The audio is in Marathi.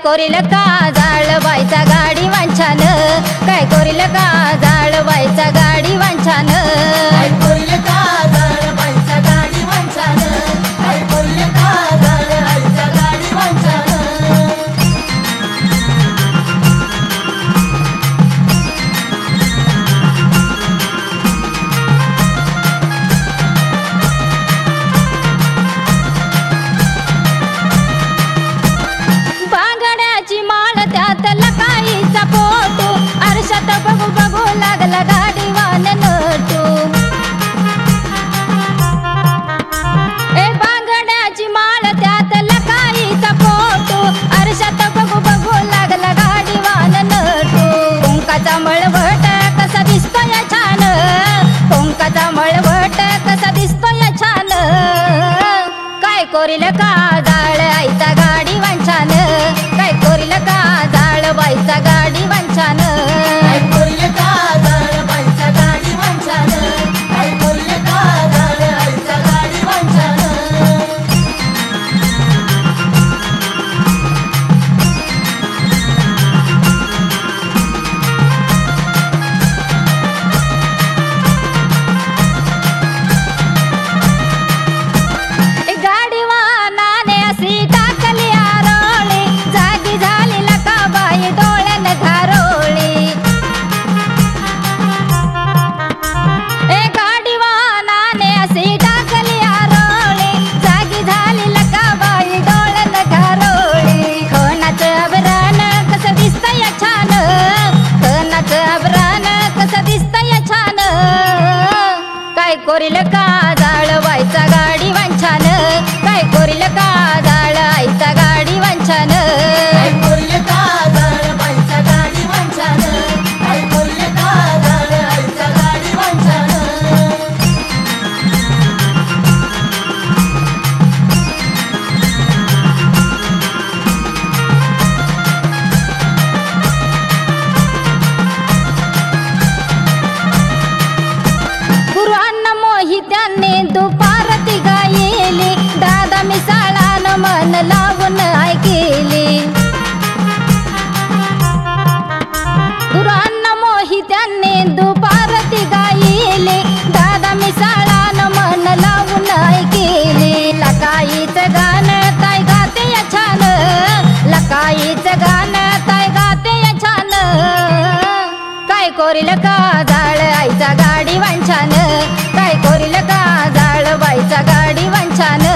कोरील का जाळबाईचा गाडी वांछान, काय कोरील का जाळबाईचा गाडी वांछान, काय कोरील का जाळबाईचा गाडी वांछान, काय कोरील का जाळबाईचा गाडी वांछान. बांगड्याची माळ त्यात लकाईचा फोटो, आरशात बघू बघू लागला गाडीवान नटू. ए बांगड्याची माळ त्यात लकाईचा फोटो, आरशात बघू बघू लागला गाडीवान नटू. कुंकाचा मळवट कसा दिसतोय छान, कुंकाचा मळवट कसा दिसतोय छान, काय कोरील का जाळबाईचा गाडी वांछान, काय कोरील का जाळबाईचा गाडी वांछान, काय कोरील का जाळबाईचा गाडी वांछान, काय कोरील का जाळबाईचा गाडी वांछान. गाडीवानाने अशी टाकली आरोळी, जागी झाली लकाबाई डोळ्यान घारोळी. ए गाडीवानाने अशी टाकली आरोळी, जागी झाली लकाबाई डोळ्यान घारोळी. खणाचं अभरण कसं दिसतंय छान, खणाचं अभरण कसं दिसतंय छान, काय कोरील का जाळबाईचा गाडी वांछान, काय कोरील का जाळबाईचा गाडी वांछान, काय कोरील का जाळबाईचा गाडी वांछान, काय कोरील का जाळबाईचा गाडी वांछान. गुरुअण्णा मोहित्यांनी दुपारती गायली, दादा मिसाळानं मन लावून ऐकली. गुरुअण्णा मोहित्यांनी दुपारती गायली, दादा मिसाळानं मन लावून ऐकली. लकाईचं गाणं ताई गाते छान, लकाईचं गाणं ताई गाते छान, काय कोरील का जाळबाईचा गाडी वांछान, काय कोरील का जाळबाईचा गाडी वांछान.